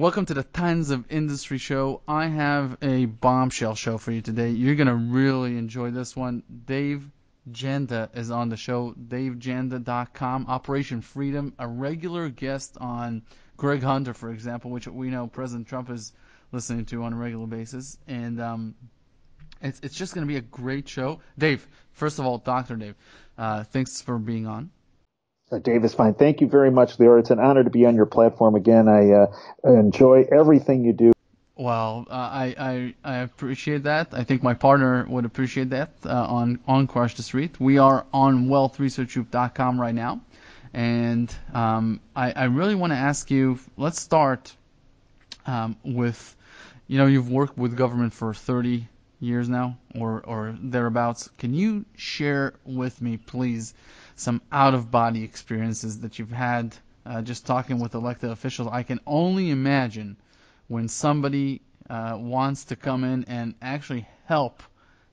Welcome to the Tons of Industry Show. I have a bombshell show for you today. You're going to really enjoy this one. Dave Janda is on the show, DaveJanda.com, Operation Freedom, a regular guest on Greg Hunter, for example, which we know President Trump is listening to on a regular basis. And it's just going to be a great show. Dave, first of all, Dr. Dave, thanks for being on. Dave is fine. Thank you very much, Lior. It's an honor to be on your platform again. I enjoy everything you do. Well, I appreciate that. I think my partner would appreciate that on Crush the Street. We are on wealthresearchgroup.com right now. And I really want to ask you, let's start with, you've worked with government for 30 years now or thereabouts. Can you share with me, please, some out-of-body experiences that you've had just talking with elected officials? I can only imagine when somebody wants to come in and actually help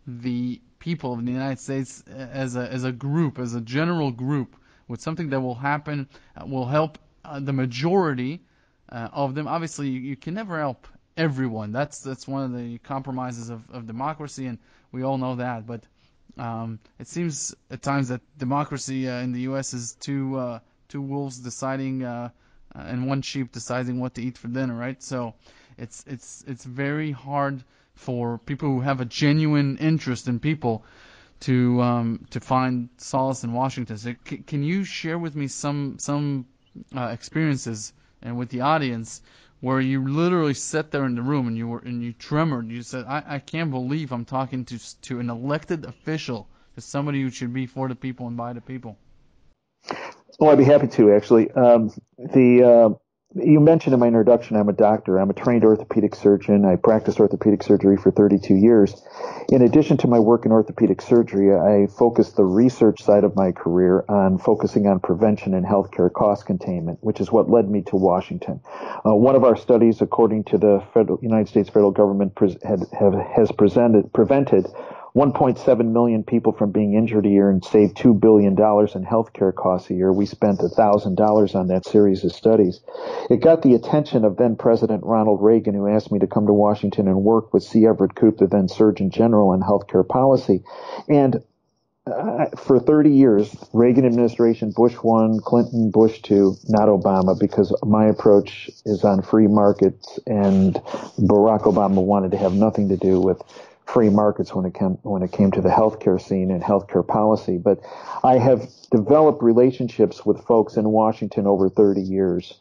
the people of the United States as a group, as a general group, with something that will happen, will help the majority of them. Obviously, you can never help everyone. That's one of the compromises of democracy, and we all know that. But it seems at times that democracy in the U.S. is two wolves deciding and one sheep deciding what to eat for dinner, right? So it's very hard for people who have a genuine interest in people to find solace in Washington. So can you share with me some experiences and with the audience where you literally sat there in the room and you tremored. You said, I can't believe I'm talking to an elected official, to somebody who should be for the people and by the people. Oh, I'd be happy to, actually. You mentioned in my introduction, I'm a doctor. I'm a trained orthopedic surgeon. I practiced orthopedic surgery for 32 years. In addition to my work in orthopedic surgery, I focused the research side of my career on focusing on prevention and healthcare cost containment, which is what led me to Washington. One of our studies, according to the United States federal government, has prevented 1.7 million people from being injured a year and saved $2 billion in healthcare costs a year. We spent $1,000 on that series of studies. It got the attention of then President Ronald Reagan, who asked me to come to Washington and work with C. Everett Koop, the then Surgeon General, on healthcare policy. And for 30 years, Reagan administration, Bush 1, Clinton, Bush 2, not Obama, because my approach is on free markets, and Barack Obama wanted to have nothing to do with free markets when it came to the healthcare scene and healthcare policy. But I have developed relationships with folks in Washington over 30 years,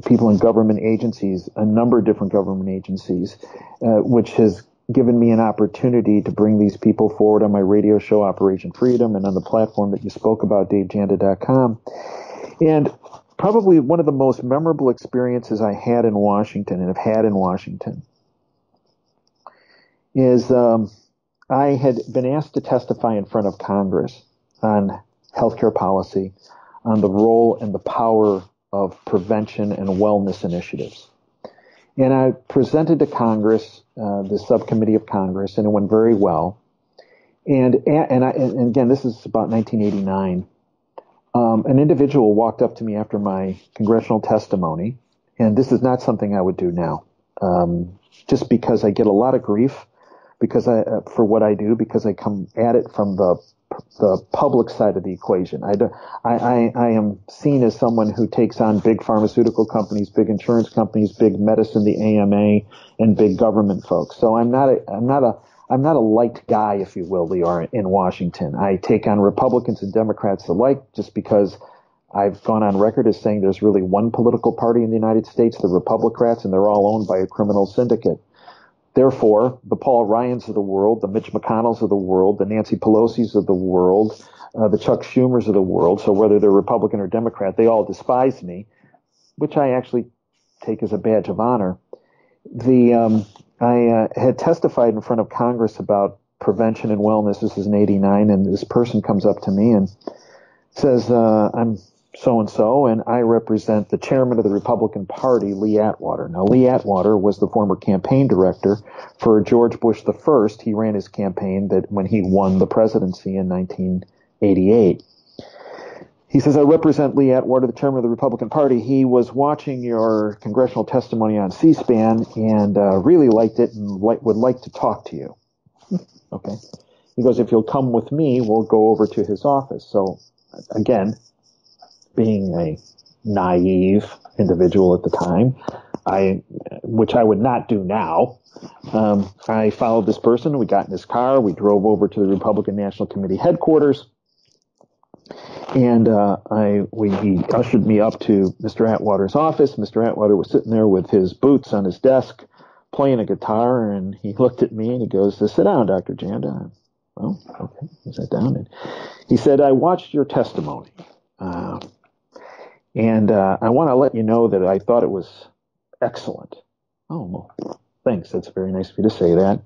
people in government agencies, a number of different government agencies, which has given me an opportunity to bring these people forward on my radio show, Operation Freedom, and on the platform that you spoke about, DaveJanda.com. And probably one of the most memorable experiences I had in Washington and have had in Washington is I had been asked to testify in front of Congress on healthcare policy, on the role and the power of prevention and wellness initiatives. And I presented to Congress, the subcommittee of Congress, and it went very well. And again, this is about 1989. An individual walked up to me after my congressional testimony, and this is not something I would do now, just because I get a lot of grief for what I do, because I come at it from the public side of the equation. I am seen as someone who takes on big pharmaceutical companies, big insurance companies, big medicine, the AMA, and big government folks. So I'm not a light guy, if you will, Lior, in Washington. I take on Republicans and Democrats alike, just because I've gone on record as saying there's really one political party in the United States, the Republicrats, and they're all owned by a criminal syndicate. Therefore, the Paul Ryans of the world, the Mitch McConnells of the world, the Nancy Pelosi's of the world, the Chuck Schumers of the world, so whether they're Republican or Democrat, they all despise me, which I actually take as a badge of honor. I had testified in front of Congress about prevention and wellness. This is in '89, and this person comes up to me and says, I'm so-and-so, and I represent the chairman of the Republican Party, Lee Atwater. Now, Lee Atwater was the former campaign director for George Bush the First. He ran his campaign that when he won the presidency in 1988. He says, I represent Lee Atwater, the chairman of the Republican Party. He was watching your congressional testimony on C-SPAN and really liked it and would like to talk to you. Okay. He goes, if you'll come with me, we'll go over to his office. So, again, being a naive individual at the time, which I would not do now, I followed this person. We got in his car. We drove over to the Republican National Committee headquarters. And he ushered me up to Mr. Atwater's office. Mr. Atwater was sitting there with his boots on his desk, playing a guitar, and he looked at me and he goes, sit down, Dr. Janda. Well, okay, I sat down. And he said, I watched your testimony, and I want to let you know that I thought it was excellent. Oh, well, thanks. That's very nice of you to say that.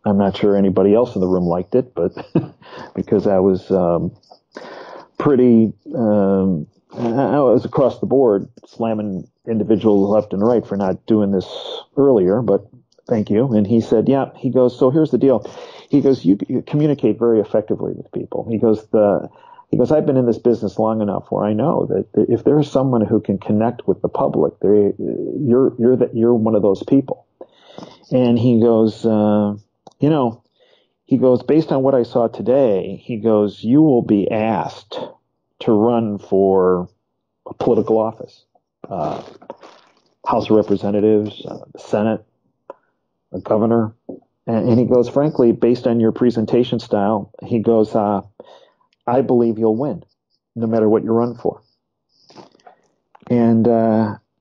I'm not sure anybody else in the room liked it, but because I was pretty, I was across the board slamming individuals left and right for not doing this earlier, but thank you. And he said, yeah, he goes, so here's the deal. He goes, you communicate very effectively with people. He goes, I've been in this business long enough where I know that if there's someone who can connect with the public, you're one of those people. And he goes, he goes, based on what I saw today, he goes, you will be asked to run for a political office, House of Representatives, the Senate, a governor. And he goes, frankly, based on your presentation style, he goes, I believe you'll win, no matter what you run for. And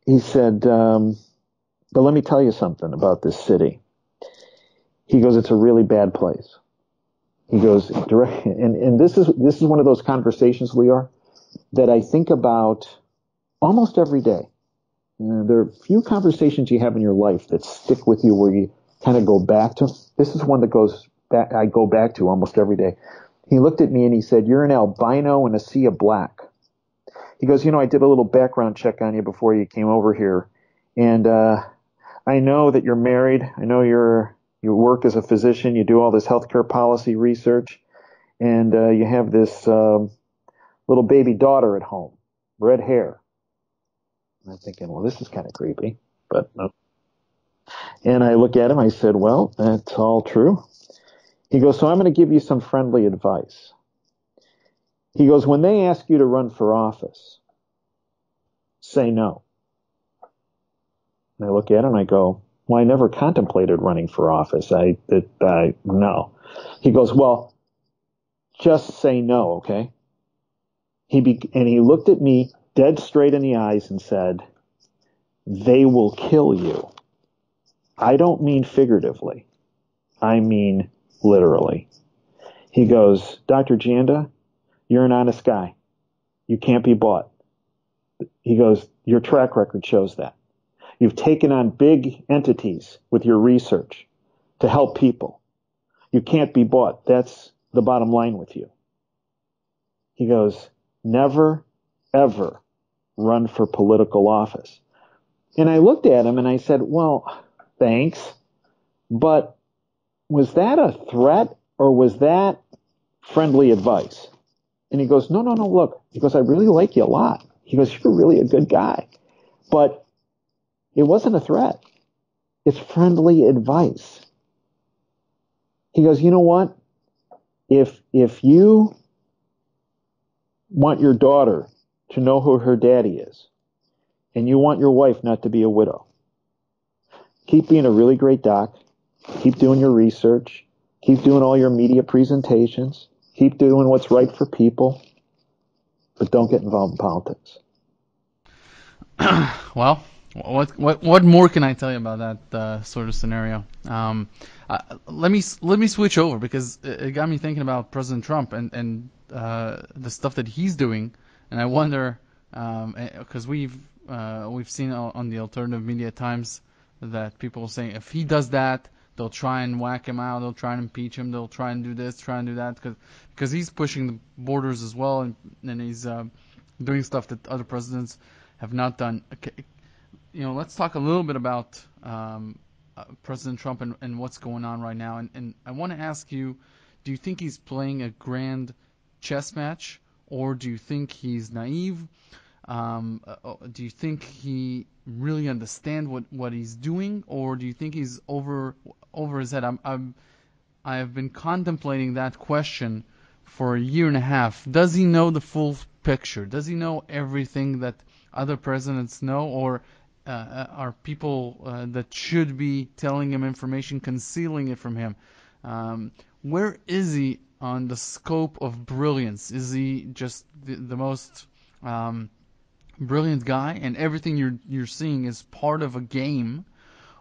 he said, but let me tell you something about this city. He goes, it's a really bad place. He goes, and this is one of those conversations, Lior, that I think about almost every day. There are few conversations you have in your life that stick with you where you kind of go back to. This is one that goes back. I go back to almost every day. He looked at me and he said, you're an albino in a sea of black. He goes, I did a little background check on you before you came over here. And I know that you're married. I know you work as a physician. You do all this healthcare policy research. And you have this little baby daughter at home, red hair. And I'm thinking, well, this is kind of creepy. But no. And I look at him. I said, well, that's all true. He goes, so I'm going to give you some friendly advice. He goes, when they ask you to run for office, say no. And I look at him and I go, well, I never contemplated running for office. No. He goes, well, just say no, okay? And he looked at me dead straight in the eyes and said, they will kill you. I don't mean figuratively. I mean literally. He goes, Dr. Janda, you're an honest guy. You can't be bought. He goes, your track record shows that. You've taken on big entities with your research to help people. You can't be bought. That's the bottom line with you. He goes, never, ever run for political office. And I looked at him and I said, well, thanks, but was that a threat or was that friendly advice? And he goes, no, look. He goes, I really like you a lot. He goes, you're really a good guy. But it wasn't a threat. It's friendly advice. He goes, you know what? If you want your daughter to know who her daddy is, and you want your wife not to be a widow, keep being a really great doc, keep doing your research, keep doing all your media presentations, keep doing what's right for people, but don't get involved in politics. Well, what more can I tell you about that sort of scenario? Let me switch over because it got me thinking about President Trump and the stuff that he's doing, and I wonder because we've seen on the alternative media at times that people are saying if he does that, they'll try and whack him out, they'll try and impeach him, they'll try and do this, try and do that, because he's pushing the borders as well, and he's doing stuff that other presidents have not done. Let's talk a little bit about President Trump and what's going on right now. And I want to ask you, do you think he's playing a grand chess match, or do you think he's naive? Do you think he really understands what he's doing, or do you think he's over his head? I have been contemplating that question for a year and a half. Does he know the full picture? Does he know everything that other presidents know, or are people that should be telling him information concealing it from him? Where is he on the scope of brilliance? Is he just the most brilliant guy, and everything you're seeing is part of a game,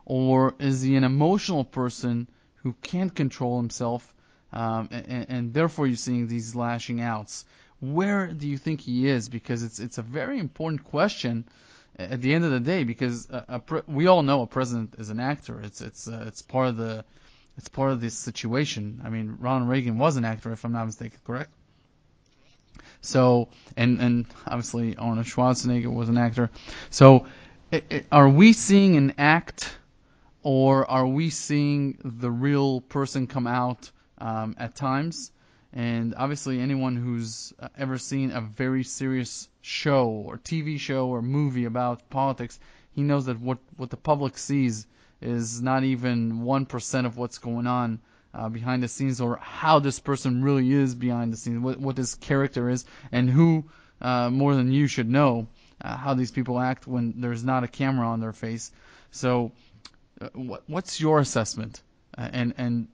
or is he an emotional person who can't control himself, and therefore you're seeing these lashing outs? Where do you think he is? Because it's a very important question at the end of the day, because we all know a president is an actor. It's part of this situation. I mean, Ronald Reagan was an actor, if I'm not mistaken, correct? So, and obviously Arnold Schwarzenegger was an actor. So, are we seeing an act, or are we seeing the real person come out at times? And obviously, anyone who's ever seen a very serious show or TV show or movie about politics, he knows that what the public sees is not even 1% of what's going on behind the scenes, or how this person really is behind the scenes, what his character is, and who more than you should know how these people act when there's not a camera on their face. So, what's your assessment, and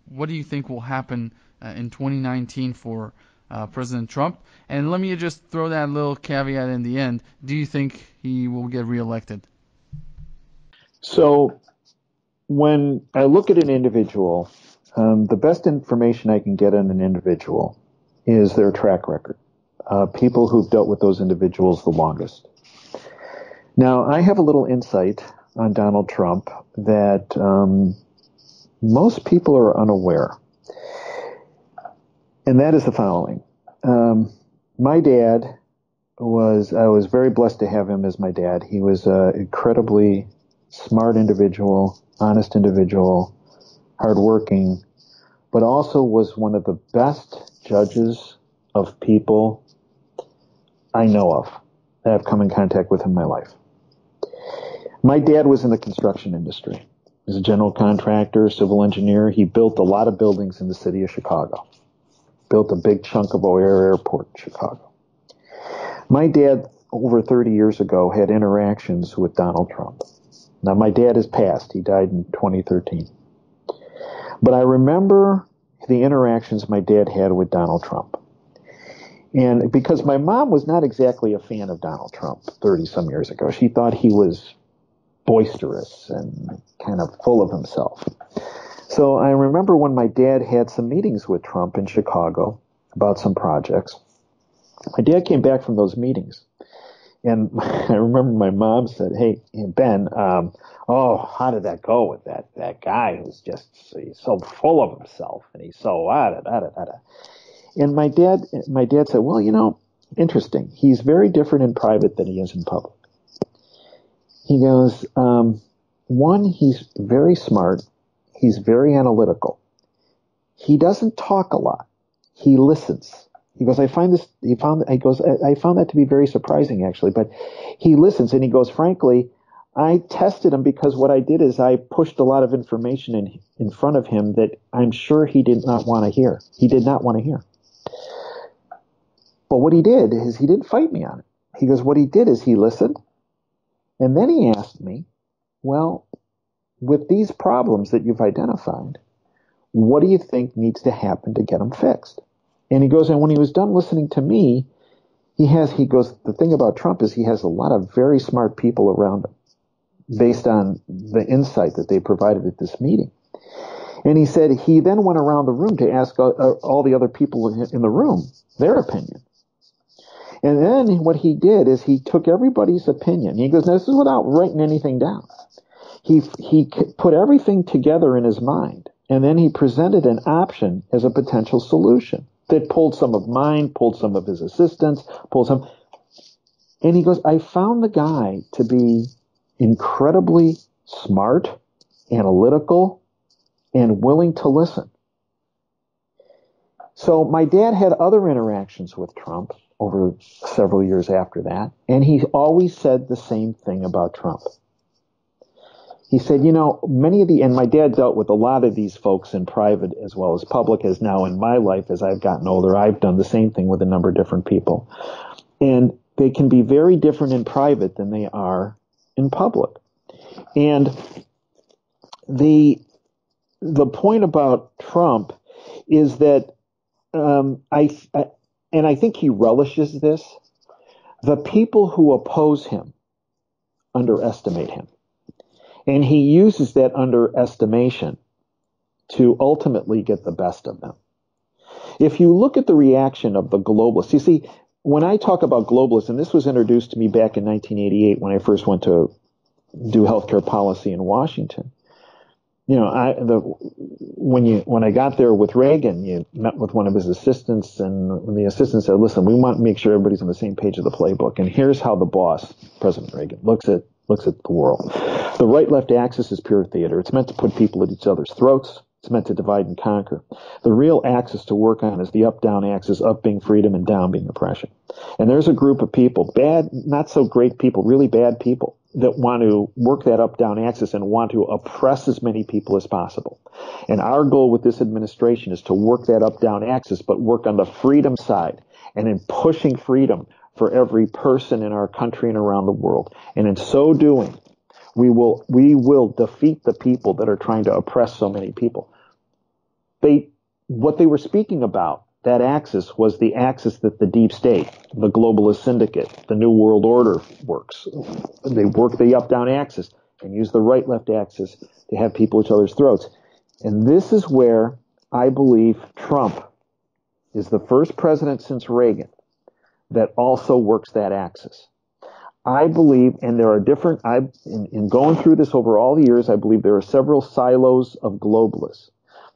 what do you think will happen in 2019 for President Trump? And let me just throw that little caveat in the end. Do you think he will get reelected? So when I look at an individual, the best information I can get on an individual is their track record. People who've dealt with those individuals the longest. Now, I have a little insight on Donald Trump that most people are unaware. And that is the following. My dad I was very blessed to have him as my dad. He was an incredibly smart individual, honest individual, hardworking, but also was one of the best judges of people I know of that I've come in contact with in my life. My dad was in the construction industry. He was a general contractor, civil engineer. He built a lot of buildings in the city of Chicago. Built a big chunk of O'Hare Airport in Chicago. My dad, over 30 years ago, had interactions with Donald Trump. Now, my dad has passed. He died in 2013. But I remember the interactions my dad had with Donald Trump. And because my mom was not exactly a fan of Donald Trump 30-some years ago. She thought he was boisterous and kind of full of himself. So I remember when my dad had some meetings with Trump in Chicago about some projects. My dad came back from those meetings, and I remember my mom said, "Hey, Ben, how did that go with that guy who's he's so full of himself and he's so da. And my dad said, "Well, interesting. He's very different in private than he is in public." He goes, one, he's very smart. He's very analytical. He doesn't talk a lot. He listens. He goes, I found that to be very surprising, actually, but he listens, and he goes, frankly, I tested him because what I did is I pushed a lot of information in front of him that I'm sure he did not want to hear. He did not want to hear. But what he did is he didn't fight me on it. He goes, what he did is he listened, and then he asked me, well, with these problems that you've identified, what do you think needs to happen to get them fixed? And he goes, and when he was done listening to me, he goes, the thing about Trump is he has a lot of very smart people around him based on the insight that they provided at this meeting. And he said he then went around the room to ask all the other people in the room their opinion. And then what he did is he took everybody's opinion. He goes, now this is without writing anything down. He put everything together in his mind, and then he presented an option as a potential solution that pulled some of mine, pulled some of his assistants, and he goes, I found the guy to be incredibly smart, analytical, and willing to listen. So my dad had other interactions with Trump over several years after that, and he always said the same thing about Trump. He said, and my dad dealt with a lot of these folks in private as well as public, as now in my life, as I've gotten older, I've done the same thing with a number of different people. And they can be very different in private than they are in public. And the point about Trump is that I think he relishes this. The people who oppose him underestimate him. And he uses that underestimation to ultimately get the best of them. If you look at the reaction of the globalists, you see, when I talk about globalists, and this was introduced to me back in 1988 when I first went to do healthcare policy in Washington. When I got there with Reagan, you met with one of his assistants, and the assistant said, "Listen, we want to make sure everybody's on the same page of the playbook. And here's how the boss, President Reagan, looks at the world. The right-left axis is pure theater. It's meant to put people at each other's throats. It's meant to divide and conquer. The real axis to work on is the up-down axis, up being freedom and down being oppression. And there's a group of people, bad, not so great people, really bad people, that want to work that up-down axis and want to oppress as many people as possible. And our goal with this administration is to work that up-down axis, but work on the freedom side, and in pushing freedom for every person in our country and around the world. And in so doing, we will defeat the people that are trying to oppress so many people." What they were speaking about, that axis, was the axis that the deep state, the globalist syndicate, the New World Order works. They work the up-down axis and use the right-left axis to have people at each other's throats. And this is where I believe Trump is the first president since Reagan that also works that axis. I believe, and there are different, in going through this over all the years, I believe there are several silos of globalists.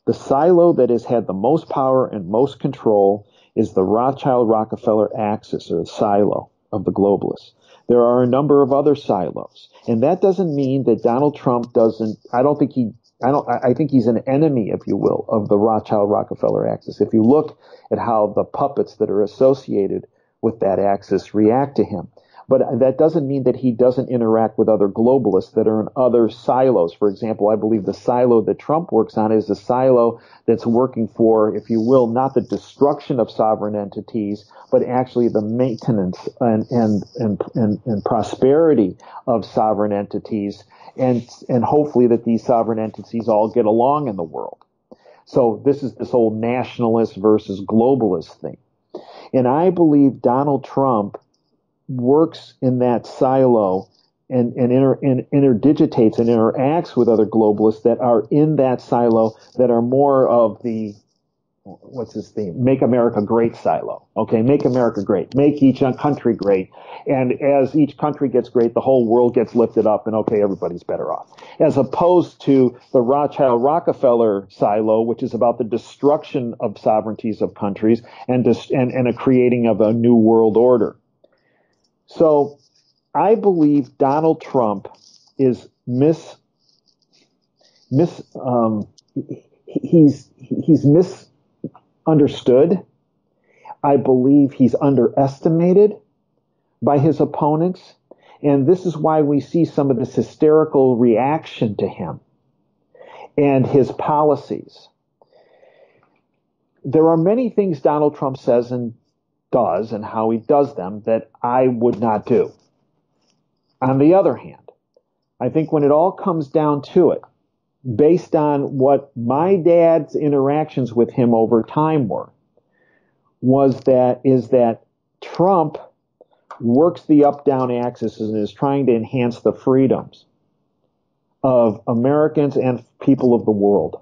The silo that has had the most power and most control is the Rothschild-Rockefeller axis, or silo of the globalists. There are a number of other silos. And that doesn't mean that Donald Trump I think he's an enemy, if you will, of the Rothschild-Rockefeller axis. If you look at how the puppets that are associated with that axis react to him. But that doesn't mean that he doesn't interact with other globalists that are in other silos. For example, I believe the silo that Trump works on is the silo that's working for, if you will, not the destruction of sovereign entities, but actually the maintenance and prosperity of sovereign entities, and hopefully that these sovereign entities all get along in the world. So this is this whole nationalist versus globalist thing. And I believe Donald Trump works in that silo and interdigitates and interacts with other globalists that are in that silo, that are more of the, what's his theme? Make America Great silo. Okay, make America great. Make each country great. And as each country gets great, the whole world gets lifted up, and okay, everybody's better off. As opposed to the Rothschild-Rockefeller silo, which is about the destruction of sovereignties of countries and a creating of a new world order. So I believe Donald Trump is he's misunderstood. I believe he's underestimated by his opponents. And this is why we see some of this hysterical reaction to him and his policies. There are many things Donald Trump says and does, and how he does them, that I would not do. On the other hand, I think when it all comes down to it, based on what my dad's interactions with him over time were, is that Trump works the up-down axis and is trying to enhance the freedoms of Americans and people of the world.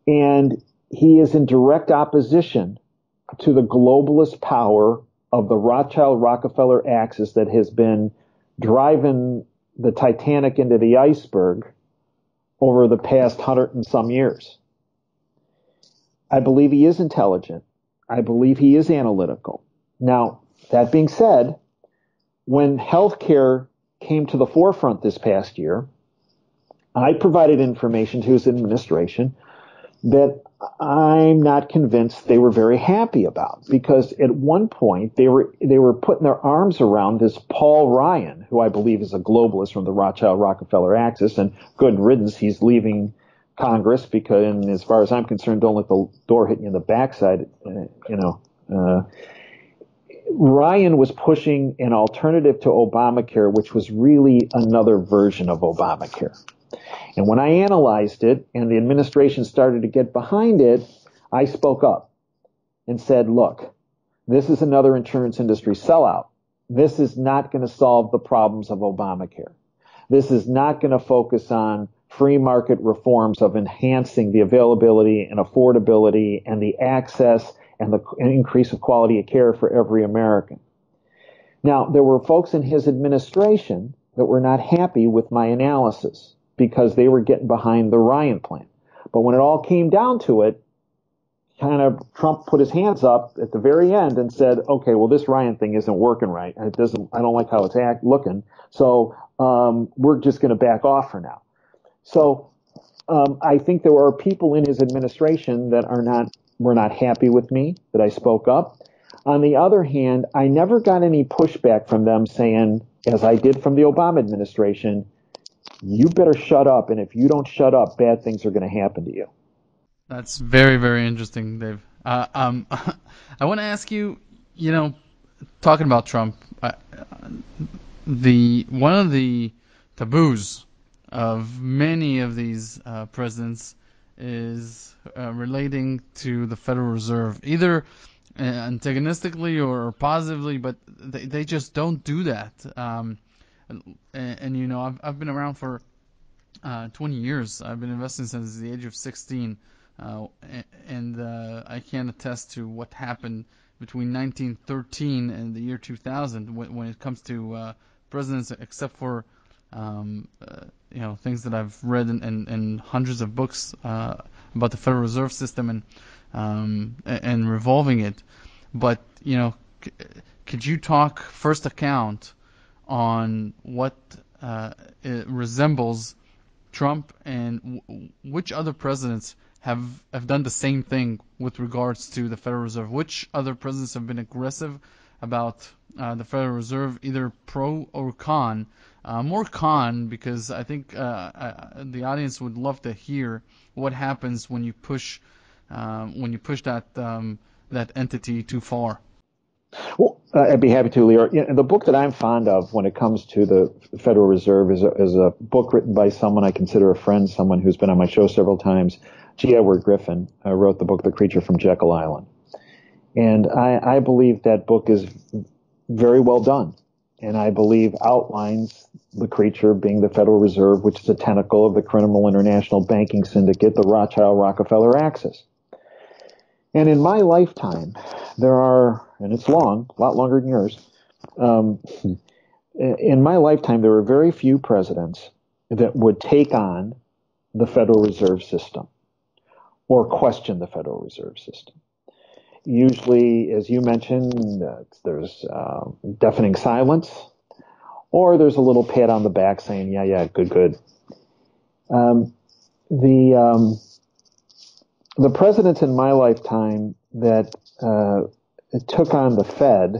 And he is in direct opposition to the globalist power of the Rothschild-Rockefeller axis that has been driving the Titanic into the iceberg over the past 100 and some years. I believe he is intelligent. I believe he is analytical. Now, that being said, when healthcare came to the forefront this past year, I provided information to his administration that I'm not convinced they were very happy about, because at one point they were putting their arms around this Paul Ryan, who I believe is a globalist from the Rothschild-Rockefeller axis, and good riddance, he's leaving Congress because, and as far as I'm concerned, don't let the door hit you in the backside. Ryan was pushing an alternative to Obamacare, which was really another version of Obamacare. And when I analyzed it and the administration started to get behind it, I spoke up and said, look, this is another insurance industry sellout. This is not going to solve the problems of Obamacare. This is not going to focus on free market reforms of enhancing the availability and affordability and the access and the increase of quality of care for every American. Now, there were folks in his administration that were not happy with my analysis because they were getting behind the Ryan plan. But when it all came down to it, kind of Trump put his hands up at the very end and said, okay, well, this Ryan thing isn't working right. I don't like how it's looking. So we're just going to back off for now. So I think there are people in his administration that were not happy with me, that I spoke up. On the other hand, I never got any pushback from them saying, as I did from the Obama administration, you better shut up, and if you don't shut up, bad things are going to happen to you. That's very, very interesting, Dave. I want to ask you, talking about Trump, one of the taboos of many of these presidents is relating to the Federal Reserve, either antagonistically or positively, but they just don't do that. And I've been around for 20 years. I've been investing since the age of 16, and I can attest to what happened between 1913 and the year 2000 when it comes to presidents, except for things that I've read in hundreds of books about the Federal Reserve System and revolving it. But could you talk first account on what it resembles Trump and which other presidents have done the same thing with regards to the Federal Reserve? Which other presidents have been aggressive about the Federal Reserve, either pro or con? More con, because I think the audience would love to hear what happens when you push that entity too far. Well, I'd be happy to, Lior. The book that I'm fond of when it comes to the Federal Reserve is a book written by someone I consider a friend, someone who's been on my show several times. G. Edward Griffin wrote the book The Creature from Jekyll Island. And I believe that book is very well done. And I believe outlines the creature being the Federal Reserve, which is a tentacle of the criminal international banking syndicate, the Rothschild-Rockefeller axis. And in my lifetime, there are, and it's long, a lot longer than yours, in my lifetime, there were very few presidents that would take on the Federal Reserve System or question the Federal Reserve System. Usually, as you mentioned, there's deafening silence, or there's a little pat on the back saying, yeah, good. The presidents in my lifetime that took on the Fed,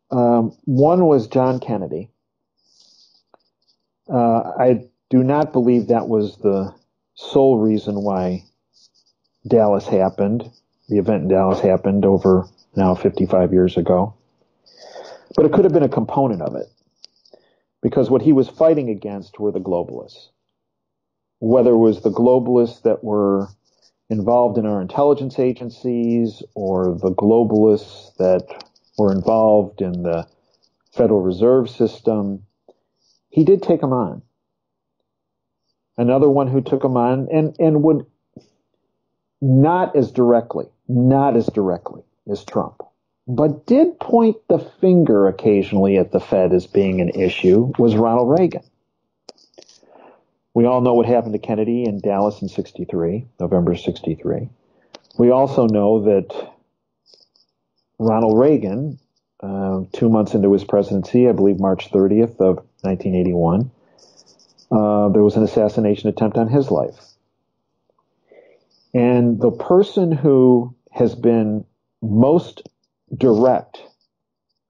one was John Kennedy. I do not believe that was the sole reason why Dallas happened. The event in Dallas happened over now 55 years ago. But it could have been a component of it, because what he was fighting against were the globalists. Whether it was the globalists that were involved in our intelligence agencies or the globalists that were involved in the Federal Reserve System, he did take them on. Another one who took them on and would not as directly as Trump, but did point the finger occasionally at the Fed as being an issue was Ronald Reagan. We all know what happened to Kennedy in Dallas in November 63. We also know that Ronald Reagan, 2 months into his presidency, I believe March 30th of 1981, there was an assassination attempt on his life. And the person who has been most direct,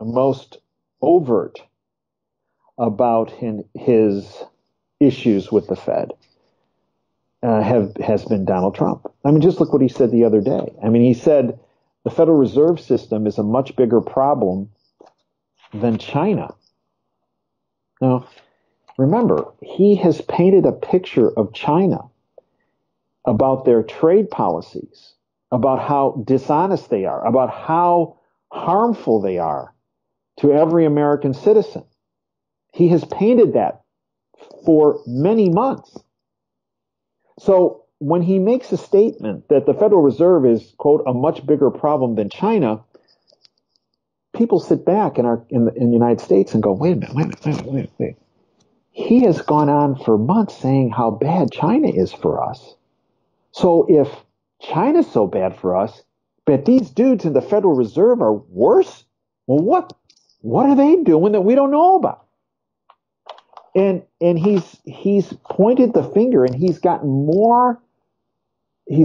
most overt about his issues with the Fed has been Donald Trump. I mean, just look what he said the other day. I mean, he said the Federal Reserve System is a much bigger problem than China. Now, remember, he has painted a picture of China about their trade policies, about how dishonest they are, about how harmful they are to every American citizen. He has painted that for many months. So when he makes a statement that the Federal Reserve is, quote, a much bigger problem than China, people sit back in the United States and go, wait a minute. He has gone on for months saying how bad China is for us. So if China's so bad for us, but these dudes in the Federal Reserve are worse, well, what are they doing that we don't know about? And he's pointed the finger, and he's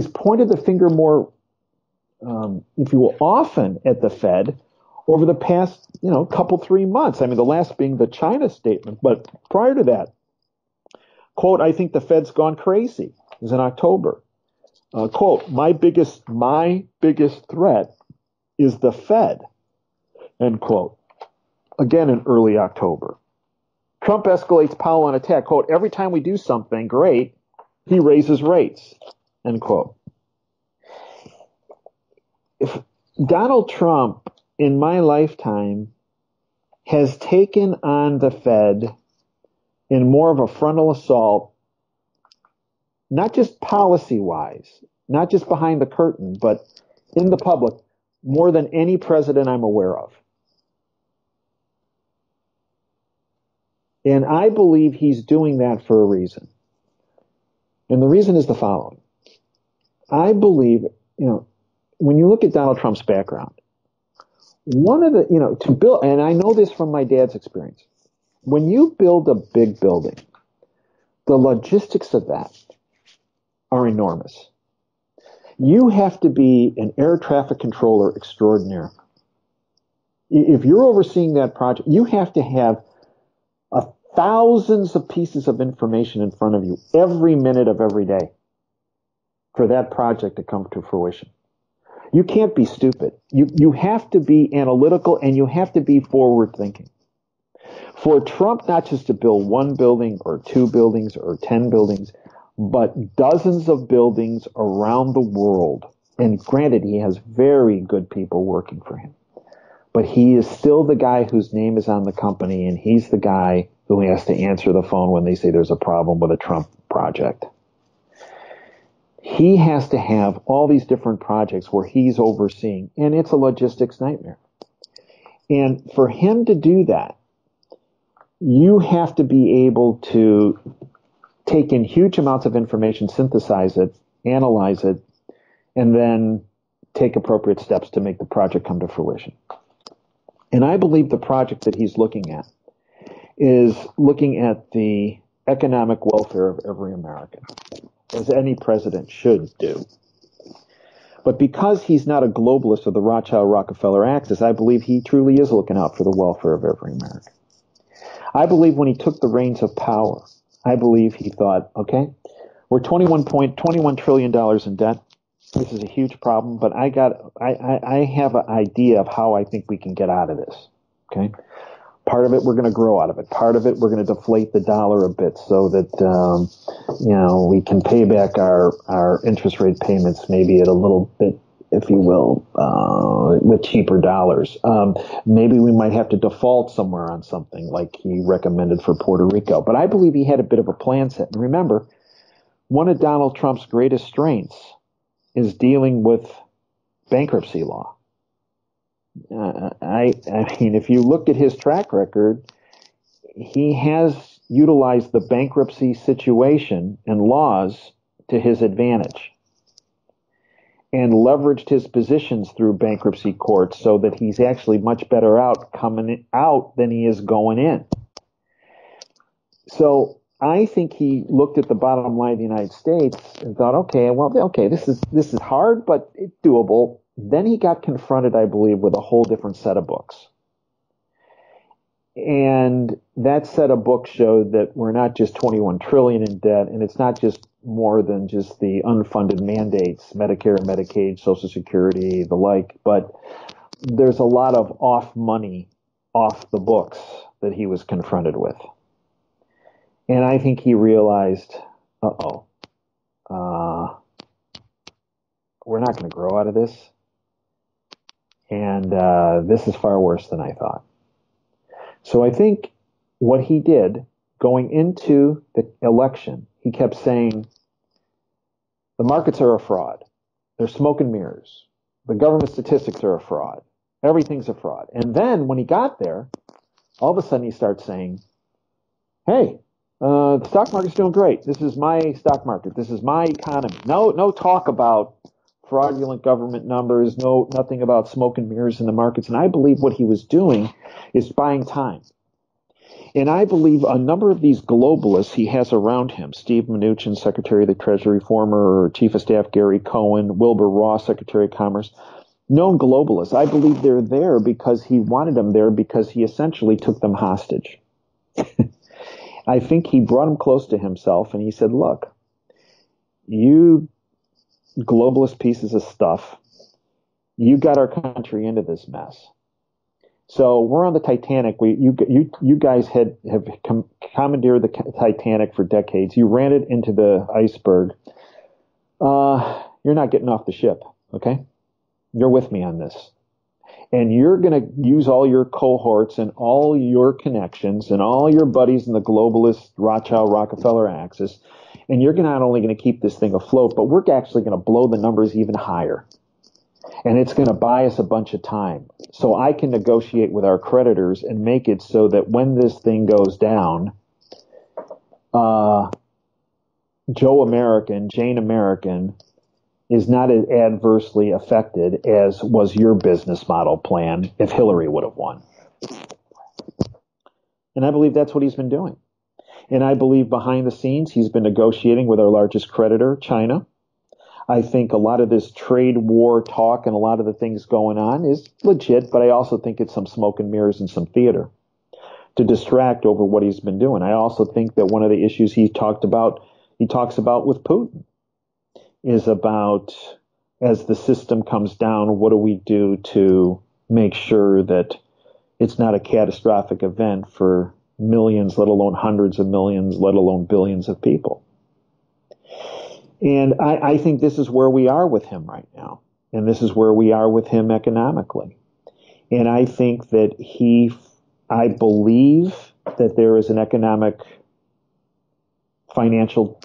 pointed the finger more, if you will, often at the Fed over the past, couple, 3 months. I mean, the last being the China statement, but prior to that, quote, I think the Fed's gone crazy. It was in October. Quote, my biggest threat is the Fed, end quote. Again in early October. Trump escalates Powell on attack. Quote, every time we do something great, he raises rates, end quote. If Donald Trump, in my lifetime, has taken on the Fed in more of a frontal assault, not just policy-wise, not just behind the curtain, but in the public, more than any president I'm aware of. And I believe he's doing that for a reason. And the reason is the following. I believe, when you look at Donald Trump's background, one of the, to build, and I know this from my dad's experience, when you build a big building, the logistics of that are enormous. You have to be an air traffic controller extraordinaire. If you're overseeing that project, you have to have thousands of pieces of information in front of you every minute of every day for that project to come to fruition. You can't be stupid. You have to be analytical, and you have to be forward thinking. For Trump not just to build one building or 2 buildings or 10 buildings, but dozens of buildings around the world. And granted, he has very good people working for him. But he is still the guy whose name is on the company, and he's the guy who has to answer the phone when they say there's a problem with a Trump project. He has to have all these different projects where he's overseeing, and it's a logistics nightmare. And for him to do that, you have to be able to take in huge amounts of information, synthesize it, analyze it, and then take appropriate steps to make the project come to fruition. And I believe the project that he's looking at is looking at the economic welfare of every American, as any president should do. But because he's not a globalist of the Rothschild-Rockefeller axis, I believe he truly is looking out for the welfare of every American. I believe when he took the reins of power, I believe he thought, okay, we're $21 trillion in debt. This is a huge problem, but I have an idea of how I think we can get out of this. Okay. Part of it, we're going to grow out of it. Part of it, we're going to deflate the dollar a bit so that, we can pay back our interest rate payments maybe at a little bit, if you will, with cheaper dollars. Maybe we might have to default somewhere on something like he recommended for Puerto Rico. But I believe he had a bit of a plan set. And remember, one of Donald Trump's greatest strengths is dealing with bankruptcy law. I mean, if you look at his track record, he has utilized the bankruptcy situation and laws to his advantage and leveraged his positions through bankruptcy courts so that he's actually much better out coming out than he is going in. So I think he looked at the bottom line of the United States and thought, okay, this is hard, but it's doable. Then he got confronted, I believe, with a whole different set of books. And that set of books showed that we're not just 21 trillion in debt, and it's not just more than just the unfunded mandates, Medicare, Medicaid, Social Security, the like, but there's a lot of off money off the books that he was confronted with. And I think he realized, we're not going to grow out of this. And this is far worse than I thought. So I think what he did going into the election, he kept saying, the markets are a fraud. They're smoke and mirrors. The government statistics are a fraud. Everything's a fraud. And then when he got there, all of a sudden he starts saying, hey, the stock market's doing great. This is my stock market. This is my economy. No talk about fraudulent government numbers. Nothing about smoke and mirrors in the markets. And I believe what he was doing is buying time. And I believe a number of these globalists he has around him, Steve Mnuchin, Secretary of the Treasury, former Chief of Staff Gary Cohen, Wilbur Ross, Secretary of Commerce, known globalists. I believe they're there because he wanted them there because he essentially took them hostage. I think he brought them close to himself and he said, look, you globalist pieces of stuff, you got our country into this mess. So we're on the Titanic. You guys have commandeered the Titanic for decades. You ran it into the iceberg. You're not getting off the ship, okay? You're with me on this. And you're going to use all your cohorts and all your connections and all your buddies in the globalist Rothschild Rockefeller axis. And you're not only going to keep this thing afloat, but we're actually going to blow the numbers even higher. And it's going to buy us a bunch of time. So I can negotiate with our creditors and make it so that when this thing goes down, Joe American, Jane American, is not as adversely affected as was your business model plan if Hillary would have won. And I believe that's what he's been doing. And I believe behind the scenes, he's been negotiating with our largest creditor, China. I think a lot of this trade war talk and a lot of the things going on is legit, but I also think it's some smoke and mirrors and some theater to distract over what he's been doing. I also think that one of the issues he talks about with Putin is about, as the system comes down, what do we do to make sure that it's not a catastrophic event for millions, let alone hundreds of millions, let alone billions of people. And I think this is where we are with him right now. And this is where we are with him economically. And I think that I believe that there is an economic, financial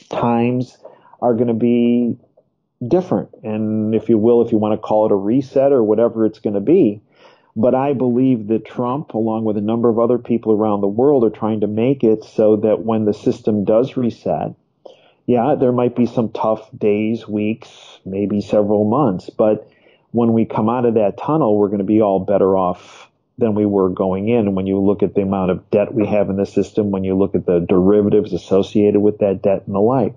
times are going to be different. And if you want to call it a reset or whatever it's going to be. But I believe that Trump, along with a number of other people around the world, are trying to make it so that when the system does reset, yeah, there might be some tough days, weeks, maybe several months. But when we come out of that tunnel, we're going to be all better off than we were going in. When you look at the amount of debt we have in the system, when you look at the derivatives associated with that debt and the like.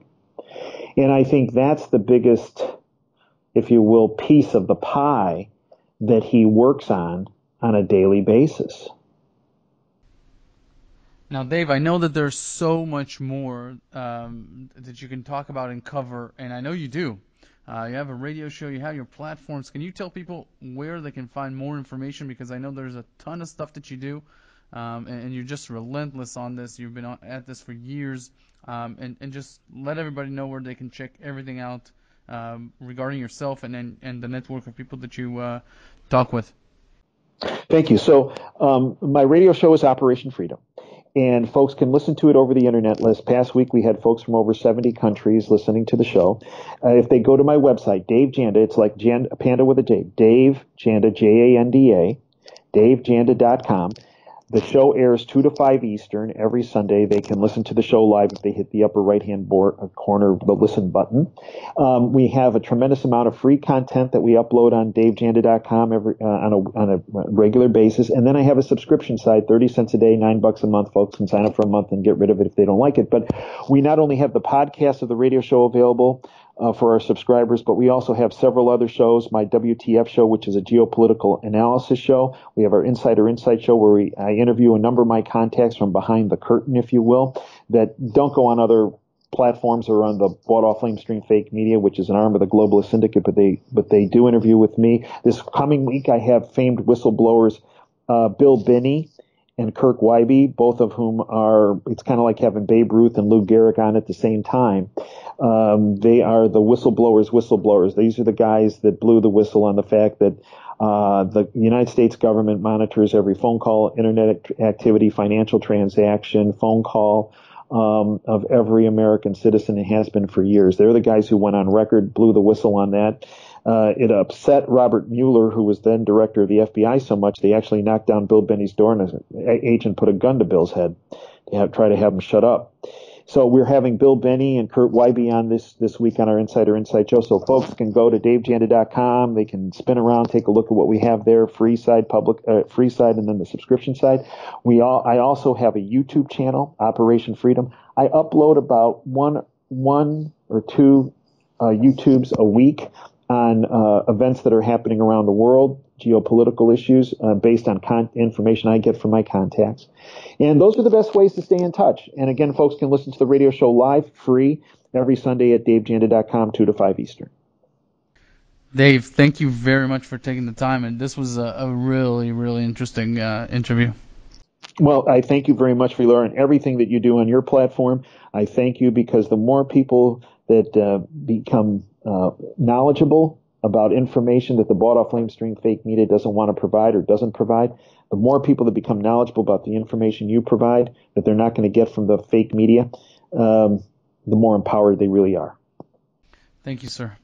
And I think that's the biggest, if you will, piece of the pie that he works on a daily basis. Now, Dave, I know that there's so much more that you can talk about and cover, and I know you do. You have a radio show, you have your platforms. Can you tell people where they can find more information? Because I know there's a ton of stuff that you do, and you're just relentless on this. You've been at this for years, and just let everybody know where they can check everything out regarding yourself and the network of people that you talk with. Thank you. So my radio show is Operation Freedom. And folks can listen to it over the internet. This past week, we had folks from over 70 countries listening to the show. If they go to my website, Dave Janda, it's like Panda with a J, Dave Janda, Janda, DaveJanda.com. The show airs 2 to 5 Eastern every Sunday. They can listen to the show live if they hit the upper right-hand corner of the listen button. We have a tremendous amount of free content that we upload on davejanda.com on a regular basis. And then I have a subscription side, 30 cents a day, $9 a month. Folks can sign up for a month and get rid of it if they don't like it. But we not only have the podcast of the radio show available for our subscribers, but we also have several other shows. My WTF show, which is a geopolitical analysis show. We have our Insider Insight show where I interview a number of my contacts from behind the curtain, if you will, that don't go on other platforms or on the bought off lamestream fake media, which is an arm of the globalist syndicate, but they do interview with me. This coming week, I have famed whistleblowers Bill Binney and Kirk Wybie, both of whom it's kind of like having Babe Ruth and Lou Gehrig on at the same time. They are the whistleblowers. These are the guys that blew the whistle on the fact that the United States government monitors every phone call, internet activity, financial transaction, phone call of every American citizen. It has been for years. They're the guys who went on record, blew the whistle on that. It upset Robert Mueller, who was then director of the FBI, so much they actually knocked down Bill Binney's door and an agent put a gun to Bill's head to try to have him shut up. So we're having Bill Binney and Kurt Wybie on this week on our Insider Insight show. So folks can go to davejanda.com. They can spin around, take a look at what we have there, free side, free side, and then the subscription side. I also have a YouTube channel, Operation Freedom. I upload about one or two YouTubes a week on events that are happening around the world, geopolitical issues, based on information I get from my contacts. And those are the best ways to stay in touch. And again, folks can listen to the radio show live, free, every Sunday at davejanda.com, 2 to 5 Eastern. Dave, thank you very much for taking the time, and this was a really, really interesting interview. Well, I thank you very much, Lior, and everything that you do on your platform. I thank you because the more people that become knowledgeable about information that the bought-off lamestream fake media doesn't want to provide or doesn't provide, the more people that become knowledgeable about the information you provide that they're not going to get from the fake media, the more empowered they really are. Thank you, sir.